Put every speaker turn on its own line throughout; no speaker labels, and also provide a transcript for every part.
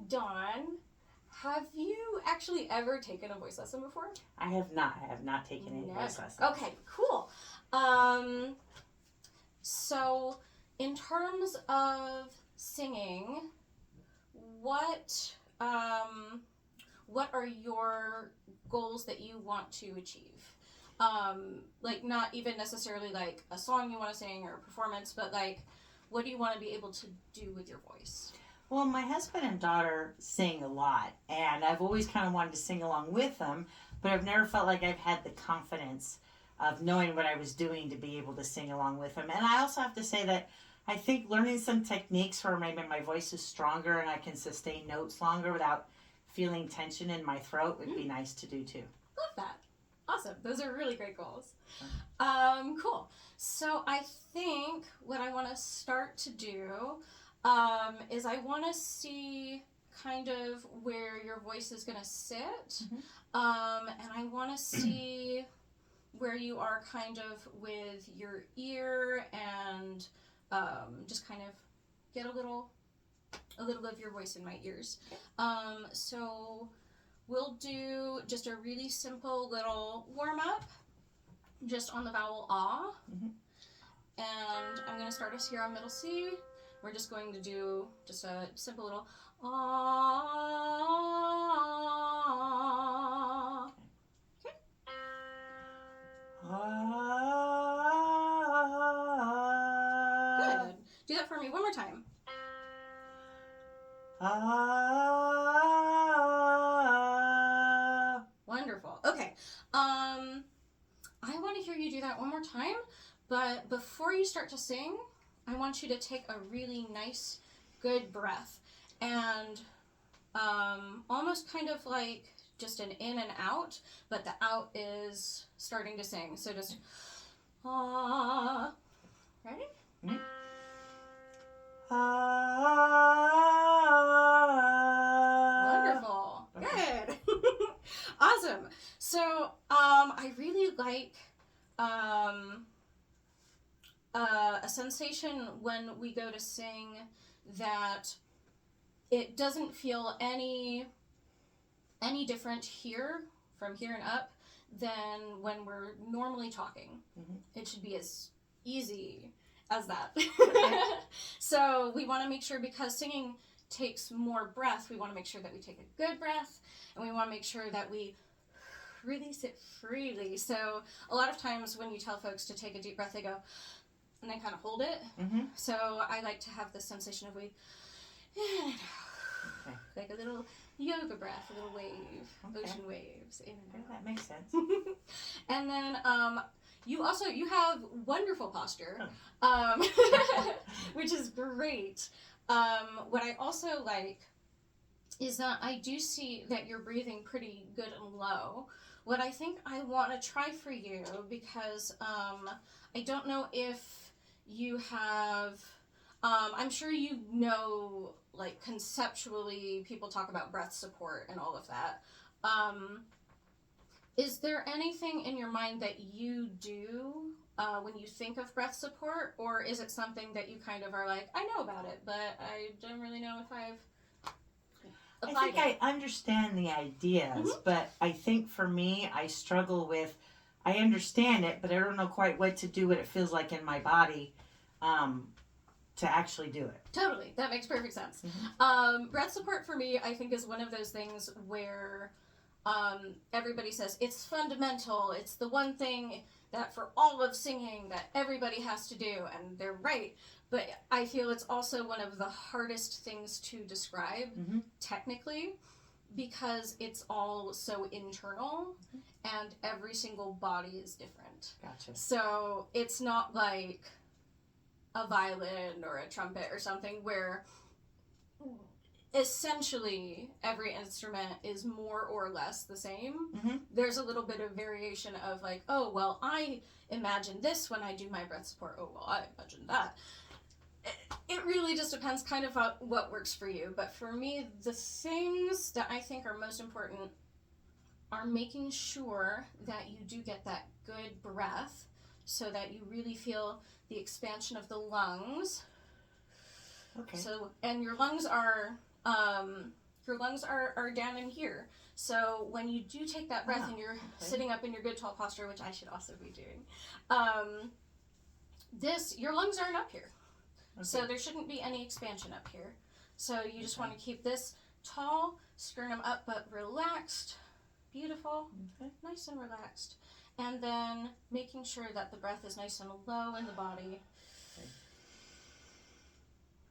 Dawn, have you actually ever taken a voice lesson before?
I have not. I have not taken any voice lessons.
Okay, cool. So in terms of singing, what are your goals that you want to achieve? Like not even necessarily like a song you want to sing or a performance, but like what do you want to be able to do with your voice?
Well, my husband and daughter sing a lot, and I've always kind of wanted to sing along with them, but I've never felt like I've had the confidence of knowing what I was doing to be able to sing along with them. And I also have to say that I think learning some techniques where maybe my voice is stronger and I can sustain notes longer without feeling tension in my throat would be nice to do too.
Love that. Awesome. Those are really great goals. Cool. So I think what I want to start to do is I want to see kind of where your voice is going to sit. And I want to see where you are kind of with your ear and just kind of get a little of your voice in my ears. So we'll do just a really simple little warm up just on the vowel ah. And I'm going to start us here on middle C. We're just going to do just a simple little ah. Okay. Good. Do that for me one more time. Wonderful. Okay. I want to hear you do that one more time, but before you start to sing, I want you to take a really nice, good breath and almost kind of like just an in and out, but the out is starting to sing. So just ah. Ready?
Mm-hmm.
Wonderful. Good. Awesome. So I really like a sensation when we go to sing that it doesn't feel any different here from here and up than when we're normally talking. It should be as easy as that. So we want to make sure, because singing takes more breath, we want to make sure that we take a good breath, and we want to make sure that we release it freely. So a lot of times when you tell folks to take a deep breath, they go and they kind of hold it. So I like to have this sensation of we in and out, like a little yoga breath, a little wave, ocean waves in and out.
That makes sense.
And then you have wonderful posture, which is great. What I also like is that I do see that you're breathing pretty good and low. What I think I want to try for you, because I don't know if you have, I'm sure you know, like conceptually people talk about breath support and all of that. Is there anything in your mind that you do when you think of breath support, or is it something that you kind of are like, I know about it, but I don't really know if I've applied it?
I understand the ideas, but I think for me, I struggle with, I understand it, but I don't know quite what to do, what it feels like in my body to actually do it.
Totally. That makes perfect sense. Breath support for me, I think, is one of those things where everybody says it's fundamental. It's the one thing that for all of singing that everybody has to do, and they're right. But I feel it's also one of the hardest things to describe technically, because it's all so internal and every single body is different.
Gotcha.
So it's not like a violin or a trumpet or something where essentially every instrument is more or less the same. There's a little bit of variation of like, oh, well, I imagine this when I do my breath support. Oh, well, I imagine that. It really just depends kind of on what works for you. But for me, the things that I think are most important are making sure that you do get that good breath so that you really feel the expansion of the lungs. Okay. So, and your lungs are your lungs are down in here. So when you do take that breath and you're sitting up in your good tall posture, which I should also be doing, your lungs aren't up here. Okay. So there shouldn't be any expansion up here. So you just want to keep this tall, sternum up but relaxed. Beautiful. Okay. Nice and relaxed. And then making sure that the breath is nice and low in the body. Okay.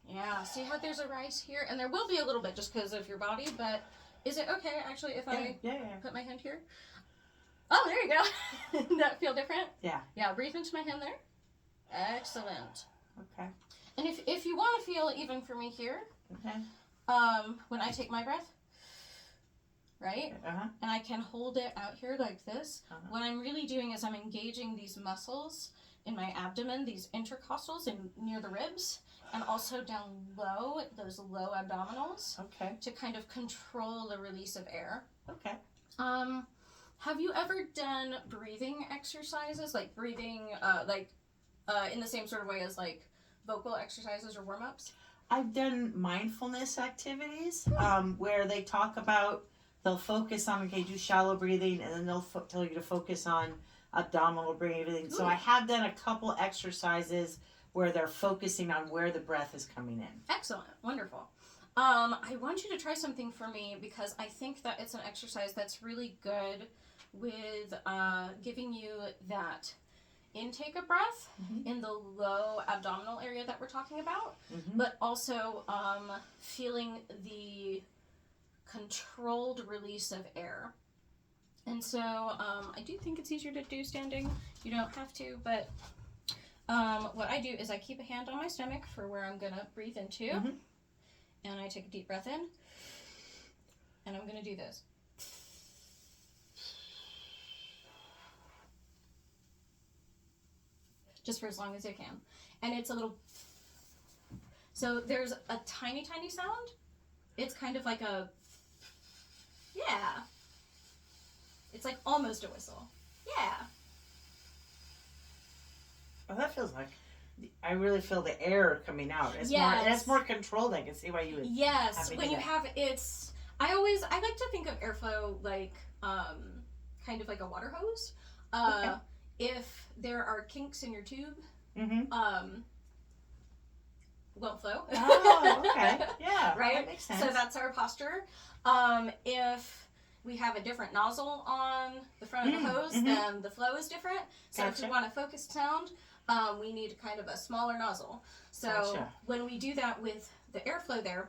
Yeah, see how there's a rise here? And there will be a little bit just because of your body, but is it okay actually if I put my hand here? Oh, there you go. Does that feel different?
Yeah.
Yeah, breathe into my hand there. Excellent.
Okay.
And if you want to feel even for me here, okay. When I take my breath, right? Uh-huh. And I can hold it out here like this. Uh-huh. What I'm really doing is I'm engaging these muscles in my abdomen, these intercostals near the ribs, and also down low, those low abdominals. Okay. To kind of control the release of air. Okay. Have you ever done breathing exercises, like breathing, in the same sort of way as like vocal exercises or warm-ups?
I've done mindfulness activities where they talk about, they'll focus on, okay, do shallow breathing, and then they'll tell you to focus on abdominal breathing. Ooh. So I have done a couple exercises where they're focusing on where the breath is coming in.
Excellent. Wonderful. I want you to try something for me because I think that it's an exercise that's really good with giving you that intake of breath in the low abdominal area that we're talking about, but also feeling the controlled release of air. And so I do think it's easier to do standing. You don't have to, but what I do is I keep a hand on my stomach for where I'm gonna breathe into, and I take a deep breath in, and I'm gonna do this. Just for as long as you can. And it's a little, so there's a tiny, tiny sound. It's kind of like a, yeah. It's like almost a whistle. Yeah.
Oh, that feels like, I really feel the air coming out. It's more controlled. I can see why you would.
Yes, when you have, it's, I like to think of airflow like, kind of like a water hose. Okay. If there are kinks in your tube, won't flow.
Oh, okay. Yeah.
Right?
That makes sense.
So that's our posture. If we have a different nozzle on the front of the hose, then the flow is different. So if we want a focused sound, we need kind of a smaller nozzle. So when we do that with the airflow there,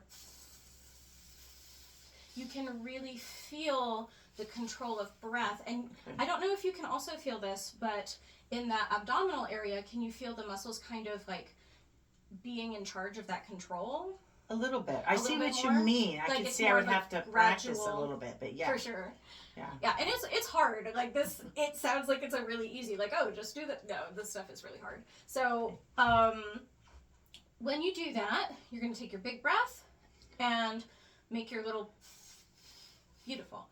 you can really feel the control of breath. And I don't know if you can also feel this, but in that abdominal area, can you feel the muscles kind of like being in charge of that control?
A little bit. I see what you mean. I can see I would have to practice a little bit, but yeah.
For sure. Yeah. Yeah, and it's hard. Like this, it sounds like it's a really easy, like, oh, just do that. No, this stuff is really hard. So when you do that, you're going to take your big breath and make your little beautiful.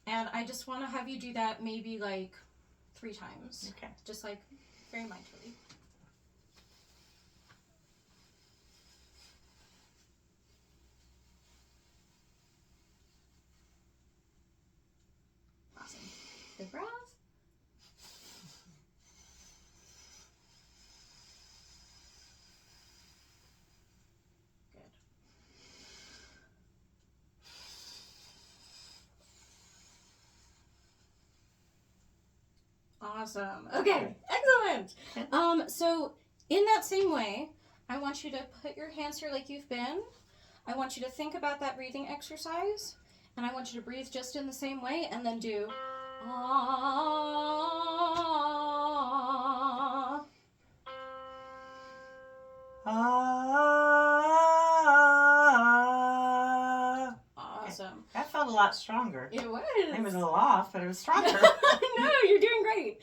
And I just want to have you do that maybe like 3 times. Okay. Just like very mindfully. Awesome. Good breath. Awesome. Okay, excellent. So in that same way, I want you to put your hands here like you've been. I want you to think about that breathing exercise, and I want you to breathe just in the same way, and then do ah. Awesome.
That felt a lot stronger.
It was.
It was a little off, but it was stronger.
No, you're doing great.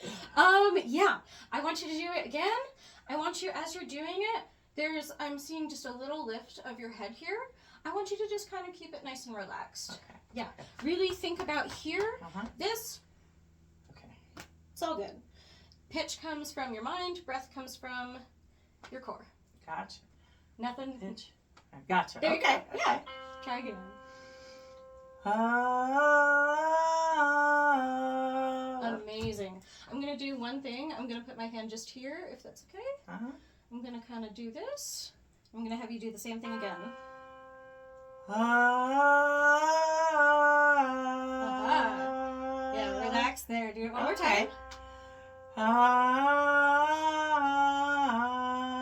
Yeah. I want you to do it again. I want you, as you're doing it, I'm seeing just a little lift of your head here. I want you to just kind of keep it nice and relaxed. Okay. Yeah. Okay. Really think about here. This. Okay. It's all good. Pitch comes from your mind. Breath comes from your core.
Gotcha.
Nothing.
Pitch. Gotcha.
There
okay.
You go. Yeah. Try again. Amazing. I'm going to do one thing. I'm going to put my hand just here, if that's okay. I'm going to kind of do this. I'm going to have you do the same thing again. Yeah, relax there. Do it one more time.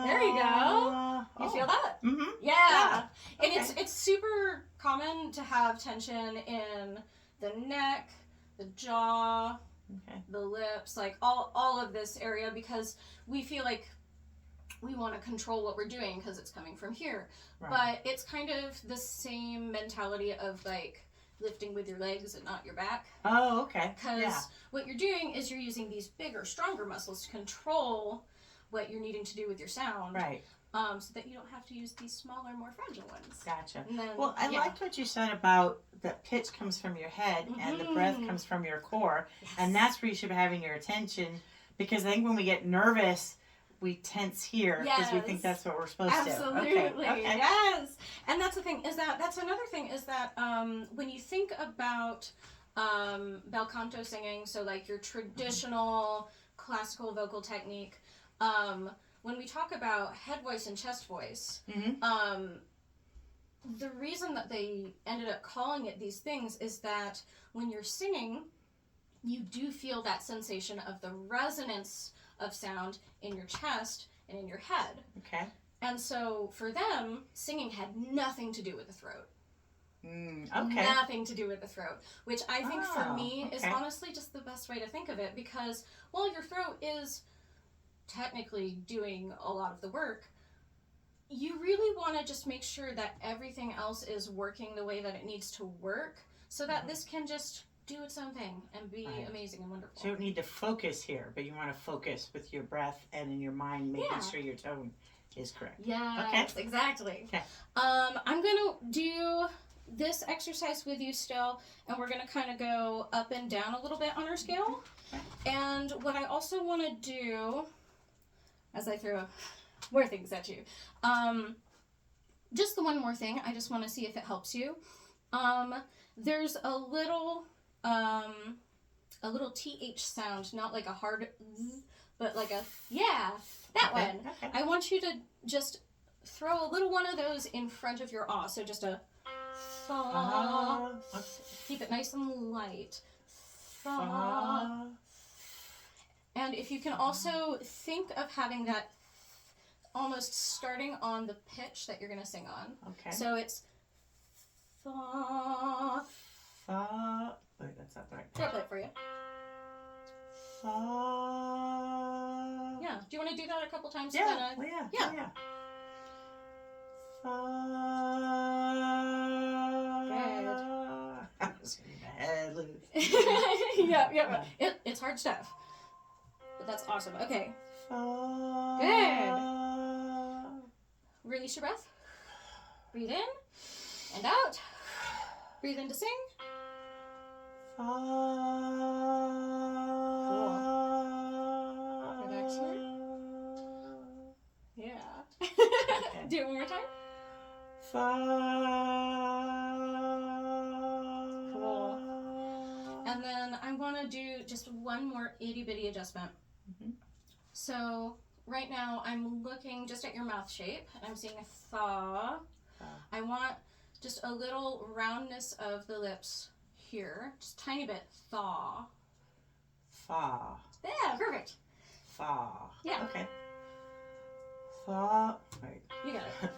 There you go. You feel that?
Mm-hmm.
Yeah.
Okay.
And it's super common to have tension in the neck, the jaw, the lips, like all of this area, because we feel like we want to control what we're doing because it's coming from here. Right. But it's kind of the same mentality of like lifting with your legs and not your back.
Oh, okay.
Because what you're doing is you're using these bigger, stronger muscles to control what you're needing to do with your sound.
Right.
So that you don't have to use these smaller, more fragile ones.
Gotcha.
Then,
well, I liked what you said about the pitch comes from your head and the breath comes from your core. Yes. And that's where you should be having your attention, because I think when we get nervous, we tense here because we think that's what we're supposed to.
Absolutely. Okay. Yes. And that's the thing, that's another thing is that when you think about bel canto singing, so like your traditional classical vocal technique, when we talk about head voice and chest voice, the reason that they ended up calling it these things is that when you're singing, you do feel that sensation of the resonance of sound in your chest and in your head. Okay. And so for them, singing had nothing to do with the throat. Okay. Nothing to do with the throat, which I think for me is honestly just the best way to think of it, because while your throat is technically doing a lot of the work, you really want to just make sure that everything else is working the way that it needs to work, so that this can just do its own thing and be amazing and wonderful. So you don't need to focus here, but you want to focus with your breath and in your mind, making sure your tone is correct. Yes, exactly. Okay. I'm going to do this exercise with you still, and we're going to kind of go up and down a little bit on our scale. And what I also want to do, as I throw more things at you, just the one more thing, I just want to see if it helps you. There's a little TH sound, not like a hard Z, but like a, that one. Okay. I want you to just throw a little one of those in front of your ah, so just a thaw. Keep it nice and light. Thaw. And if you can also think of having that almost starting on the pitch that you're going to sing on. Okay. So it's thaw. Thaw. Wait, that's not the right pitch. I'll play it for you. Thaw. Yeah. Do you want to do that a couple times? Yeah. Yeah. Thaw. Good. I'm just getting my head loose. Yeah. It's hard stuff. But that's awesome. Okay. Good. Release your breath. Breathe in and out. Breathe in to sing. Cool. Relax here. Yeah. Okay. Do it one more time. Cool. And then I'm going to do just one more itty bitty adjustment. So right now I'm looking just at your mouth shape and I'm seeing a thaw. I want just a little roundness of the lips here, just a tiny bit. Thaw. Thaw. Yeah, perfect. Thaw. Yeah. Okay. Thaw. Wait. You got it.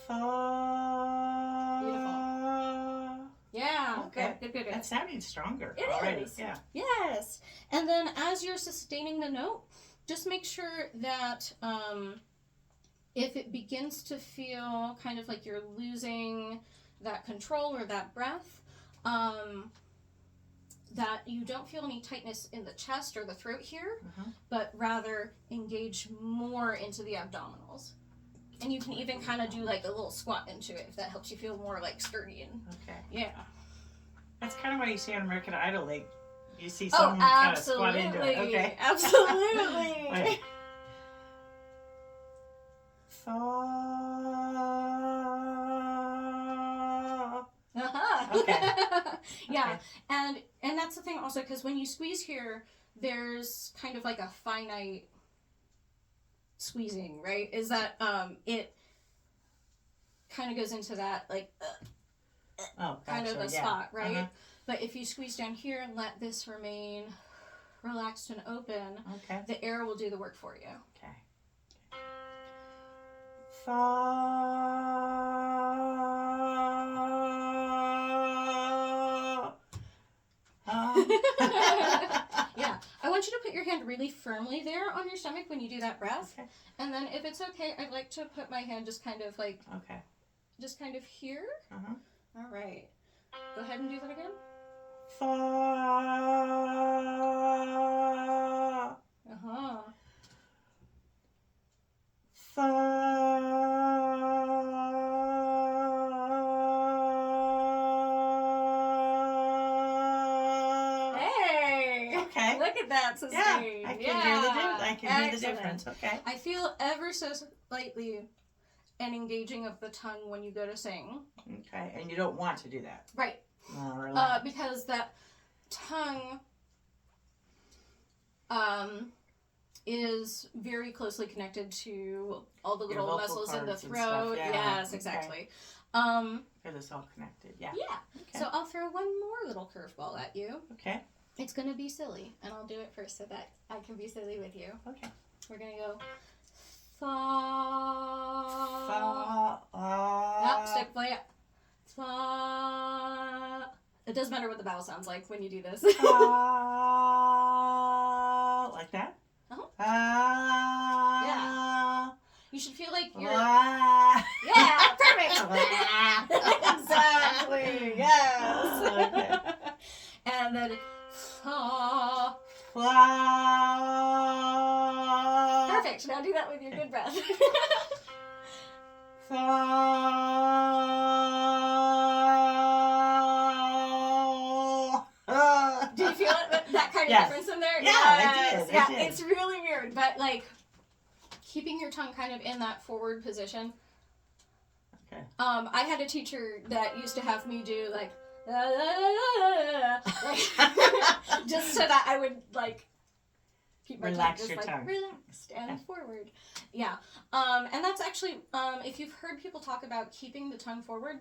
Thaw. Beautiful. Yeah. Okay. Good. That's sounding stronger already. Is. Yeah. Yes. And then as you're sustaining the note, just make sure that if it begins to feel kind of like you're losing that control or that breath, that you don't feel any tightness in the chest or the throat here, but rather engage more into the abdominals. And you can even kind of do like a little squat into it if that helps you feel more like sturdy and yeah. That's kind of why you see on American Idol, like you see someone kind of squat into it. Okay. Absolutely. Right.
Okay.
Yeah, and that's the thing also, because when you squeeze here, there's kind of like a finite squeezing, right? Is that it kind of goes into that like kind of a spot, right?
Uh-huh.
But if you squeeze down here and let this remain relaxed and open,
Okay.
the air will do the work for you.
Okay. Fa.
Yeah, I want you to put your hand really firmly there on your stomach when you do that breath.
Okay.
And then if it's okay, I'd like to put my hand just kind of like,
Okay.
just kind of here.
Uh-huh.
All right. Go ahead and do that again.
Fa.
Uh-huh.
Fa.
Hey!
Okay.
Look at that sustain.
Yeah, I can hear I can hear the
Excellent.
difference. Okay.
I feel ever so slightly an engaging of the tongue when you go to sing.
Okay, and you don't want to do that.
Right.
Relax.
Because that tongue is very closely connected to all the little
vocal
muscles in the
cords and stuff,
throat.
yeah.
Yes,
Okay.
exactly.
Because it's all connected. Yeah.
Yeah.
Okay.
So I'll throw one more little curveball at you.
Okay.
It's going to be silly, and I'll do it first so that I can be silly with you.
Okay.
We're going to go fa.
Fa.
Stick play it. Fa. It doesn't matter what the vowel sounds like when you do this.
Like that?
Uh-huh.
Yeah.
You should feel like you're...
Yeah.
Yeah, perfect. Exactly. Yes.
Okay.
And then fa. Perfect. Now do that with your good breath. Do you feel it? That kind of
Yes.
difference in there?
Yeah,
Yes.
I
Yeah,
did.
it's really weird, but like keeping your tongue kind of in that forward position.
Okay.
I had a teacher that used to have me do like just so that I would like keep my
Relax
tongue
your
just like
tongue.
relaxed and forward. Yeah. And that's actually if you've heard people talk about keeping the tongue forward,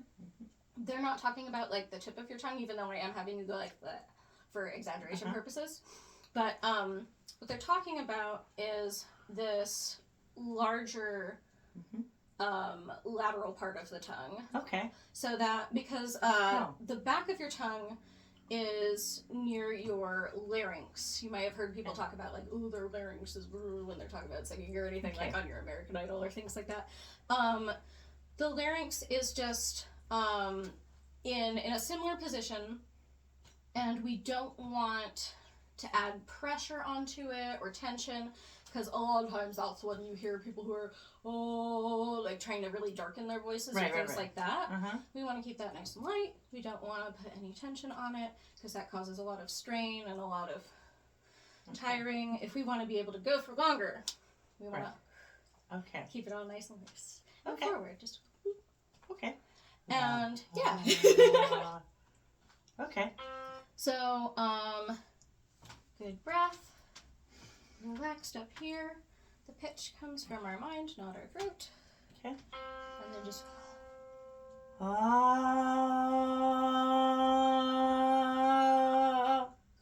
they're not talking about like the tip of your tongue, even though I am having you go like that for exaggeration purposes. But what they're talking about is this larger lateral part of the tongue.
Okay.
So that because the back of your tongue is near your larynx. You might have heard people talk about like, ooh, their larynx is when they're talking about singing or anything like on your American Idol or things like that. The larynx is just in a similar position, and we don't want to add pressure onto it or tension, because a lot of times that's when you hear people who are like trying to really darken their voices or things like that. We want to keep that nice and light. We don't want to put any tension on it, because that causes a lot of strain and a lot of tiring. If we want to be able to go for longer, we want to keep it all nice and loose. And forward, just
okay.
And yeah.
Okay.
So good breath. Relaxed up here. The pitch comes from our mind, not our throat.
Okay.
And then just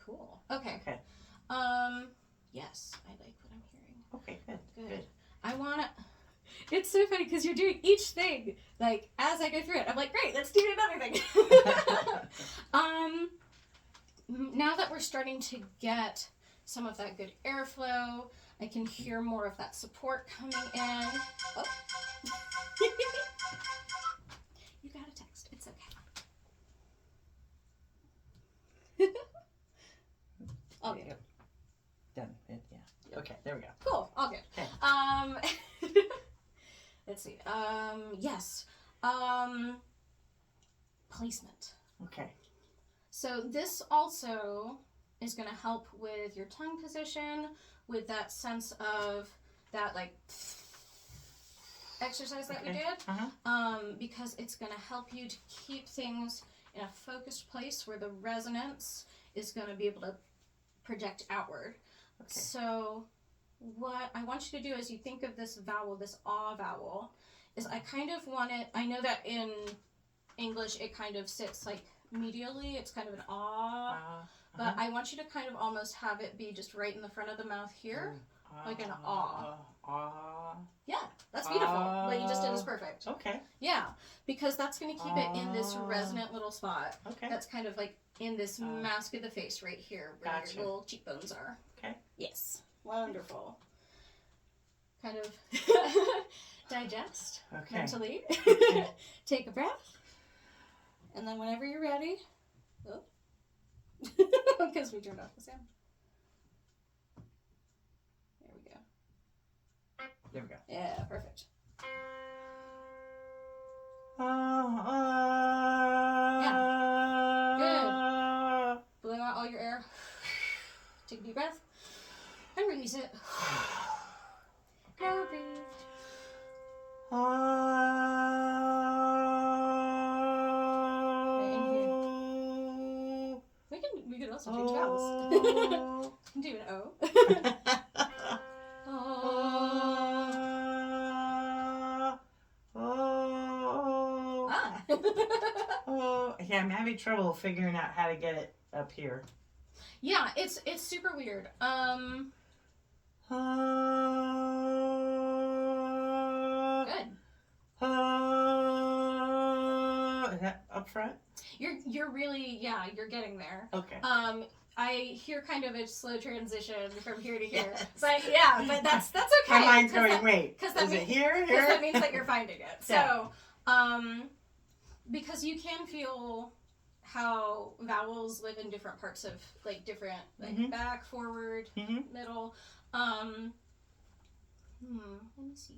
cool. Okay. Yes, I like what I'm hearing.
Okay, good.
I wanna. It's so funny because you're doing each thing like as I go through it. I'm like, great, let's do another thing. Now that we're starting to get some of that good airflow, I can hear more of that support coming in. Oh. You got a text. It's okay. All good.
Done. Yeah. Okay, there we go.
Cool. All good.
Okay.
Let's see. Yes. Placement.
Okay.
So this also is going to help with your tongue position, with that sense of that like exercise that we did, because it's going to help you to keep things in a focused place where the resonance is going to be able to project outward.
Okay.
So what I want you to do as you think of this vowel, this ah vowel, is I kind of want it, I know that in English it kind of sits like medially, it's kind of an ah, but I want you to kind of almost have it be just right in the front of the mouth here, like an ah. Yeah, that's beautiful. What you just did is perfect.
Okay.
Yeah, because that's going to keep it in this resonant little spot.
Okay.
That's kind of like in this mask of the face right here where
Gotcha.
your little cheekbones are.
Okay.
Yes. Wonderful. Kind of digest mentally.
Okay.
Take a breath. And then whenever you're ready, because we turned off the sound. There we go.
There we go.
Yeah, perfect. Good. Blow out all your air. Take a deep breath. And release it. Now breathe. We could also change vowels. Do an O.
Yeah, I'm having trouble figuring out how to get it up here.
Yeah, it's super weird. Good.
Is that up front?
You're really, yeah, you're getting there.
Okay.
I hear kind of a slow transition from here to here.
Yes.
But yeah, but that's okay.
My mind's going,
that,
wait,
is
it here?
Because that means that you're finding it.
Yeah.
So, because you can feel how vowels live in different parts of, like, different, like, back, forward, middle. Let me see.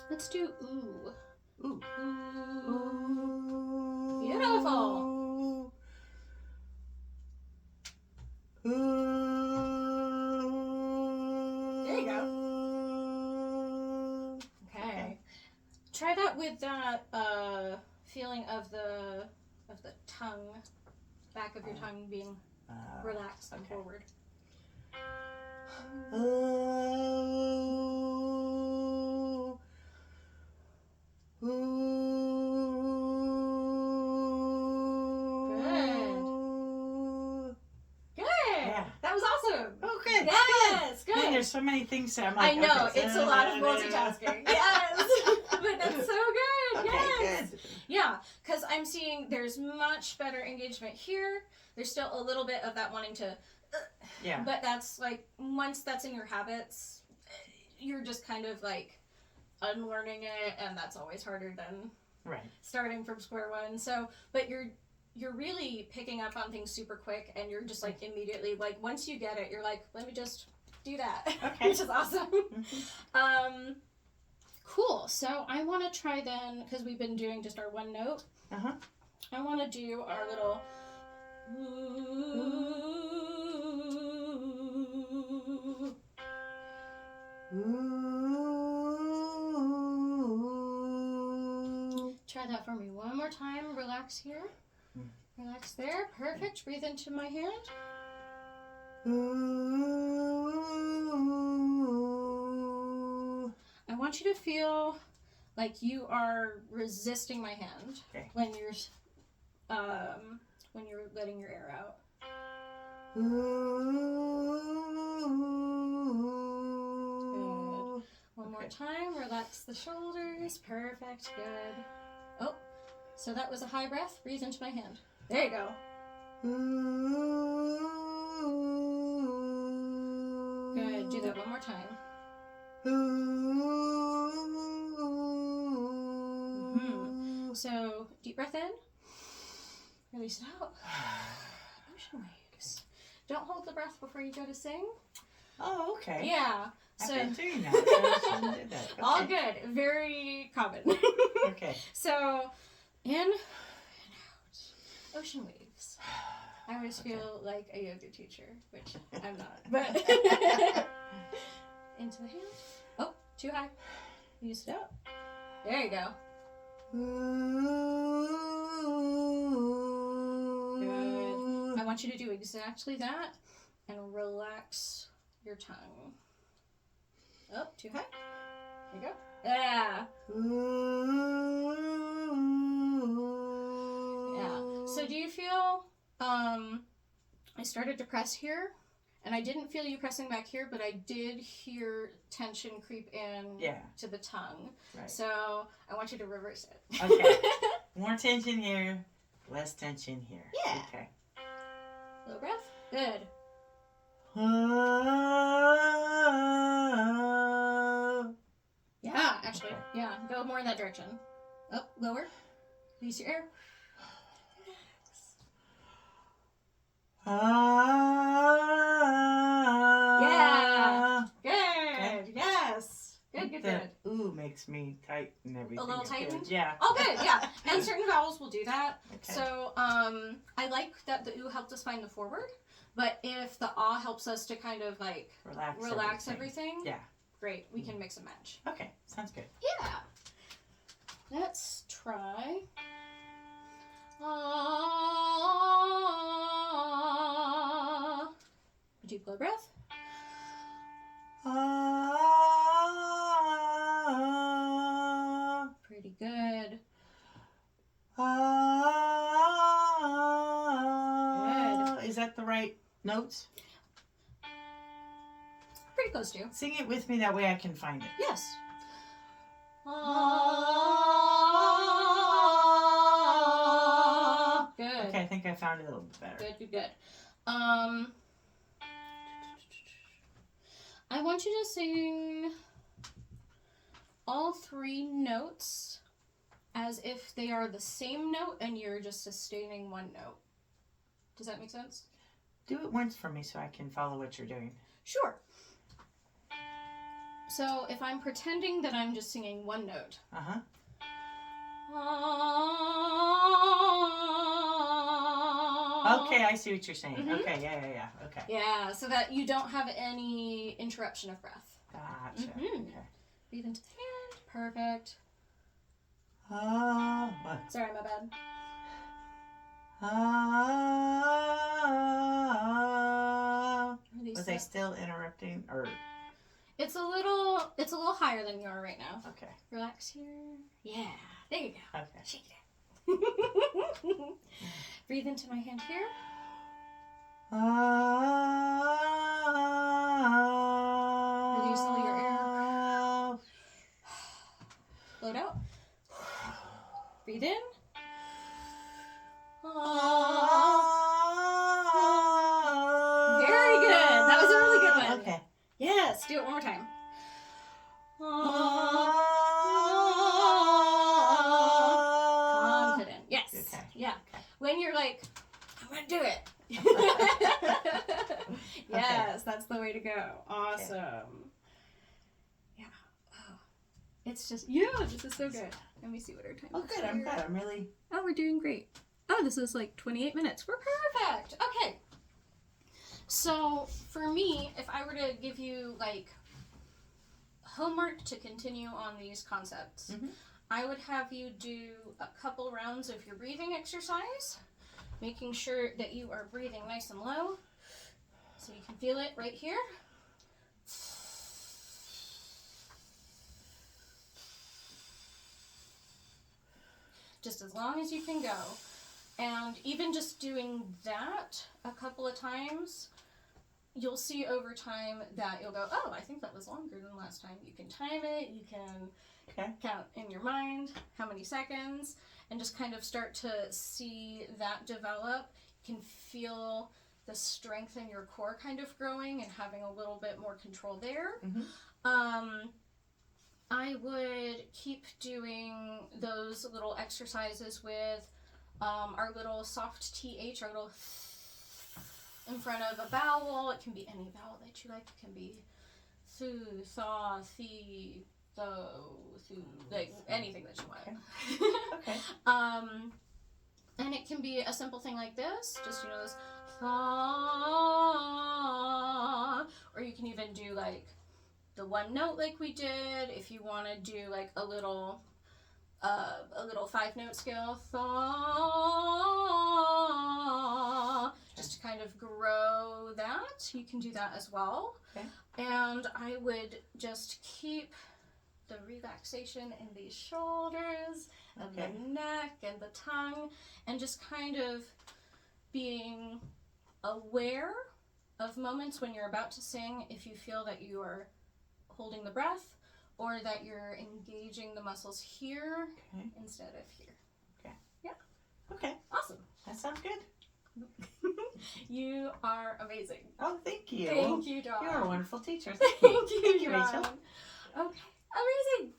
Let's do ooh.
Ooh.
Ooh. Beautiful. There you go. Okay. Try that with that feeling of the tongue, back of your tongue being relaxed and forward.
There's so many things that I'm like,
I know,
okay,
it's a lot of multitasking. Yes! But that's so good.
Okay,
yes!
good.
Yeah, because I'm seeing there's much better engagement here. There's still a little bit of that wanting to...
yeah.
But that's like, once that's in your habits, you're just kind of like unlearning it, and that's always harder than starting from square one. So, but you're really picking up on things super quick, and you're just like immediately, like once you get it, you're like, let me just do that, which is awesome. Cool. So I want to try then, because we've been doing just our one note. I want to do our little. Try that for me one more time. Relax here. Relax there. Perfect. Breathe into my hand. I want you to feel like you are resisting my hand when you're letting your air out. Good. One more time. Relax the shoulders. Perfect. Good. Oh, so that was a high breath. Breathe into my hand. There you go. Good. Do that one more time. So, deep breath in. Release it out. Ocean waves. Don't hold the breath before you go to sing.
Oh, okay.
Yeah.
I've
So,
been doing that. I shouldn't do that. Okay.
all good. Very common.
Okay.
So, in and out. Ocean waves. I always feel like a yoga teacher, which I'm not. But into the hand. Oh, too high. Use it up. There you go. Good. I want you to do exactly that and relax your tongue. Oh, too high. There you go. Yeah. Yeah. So do you feel, I started to press here, and I didn't feel you pressing back here, but I did hear tension creep in to the tongue.
Right.
So I want you to reverse it.
Okay. More tension here, less tension here.
Yeah.
Okay.
Low breath. Good. Yeah, actually.
Okay.
Yeah, go more in that direction. Up, lower. Release your air. Yeah. Good. Yes. Good.
The ooh makes me tighten everything.
A little tightened?
Yeah.
Oh, good. Yeah. And certain vowels will do that.
Okay.
So, I like that the ooh helped us find the forward, but if the ah helps us to kind of like relax everything.
Yeah.
Great. We can mix and match.
Okay. Sounds good.
Yeah. Let's try. Deep low breath. Pretty good. Good.
Is that the right notes?
Pretty close to.
Sing it with me, that way I can find it.
Yes. Good.
Okay, I think I found it a little bit better.
Good. I want you to sing all 3 notes as if they are the same note and you're just sustaining one note. Does that make sense?
Do it once for me so I can follow what you're doing.
Sure. So if I'm pretending that I'm just singing one note.
Uh-huh. Okay, I see what you're saying.
Mm-hmm.
Okay, yeah. Okay.
Yeah, so that you don't have any interruption of breath.
Gotcha.
Mm-hmm.
Okay.
Breathe into the hand. Perfect.
What?
Sorry, my bad.
Was I still interrupting or?
It's a little higher than you are right now.
Okay.
Relax here. Yeah. There you go.
Okay.
Shake it. Breathe into my hand here. Release all your air. Blow it out. Breathe in. Very good. That was a really good one.
Okay.
Yes. Do it one more time. Confident. Yes.
Okay.
Yeah. When you're like, I'm going to do it. Yes, that's the way to go. Awesome. Okay. Yeah. Oh. It's just, this is so good. Let me see what our time is.
Oh, good. I'm good. I'm really.
Oh, we're doing great. Oh, this is like 28 minutes. We're perfect. Okay. So, for me, if I were to give you, like, homework to continue on these concepts, I would have you do a couple rounds of your breathing exercise, making sure that you are breathing nice and low, so you can feel it right here. Just as long as you can go. And even just doing that a couple of times, you'll see over time that you'll go, oh, I think that was longer than last time. You can time it, you can count in your mind how many seconds, and just kind of start to see that develop. You can feel the strength in your core kind of growing and having a little bit more control there. I would keep doing those little exercises with our little soft TH, our little in front of a vowel. It can be any vowel that you like. It can be thu, thaw, thee, tho, thu, like anything that you want.
Okay.
And it can be a simple thing like this, just, this thaw, or you can even do like the one note like we did. If you want to do like a little a little 5-note scale, fa, just to kind of grow that. You can do that as well.
Okay.
And I would just keep the relaxation in the shoulders and
Okay.
the neck and the tongue, and just kind of being aware of moments when you're about to sing if you feel that you are holding the breath or that you're engaging the muscles here
Okay.
instead of here.
Okay.
Awesome.
That sounds good.
You are amazing.
Oh, thank you.
Thank you, Dawn.
You're a wonderful teacher.
Thank you,
Rachel.
Dawn. Okay, amazing.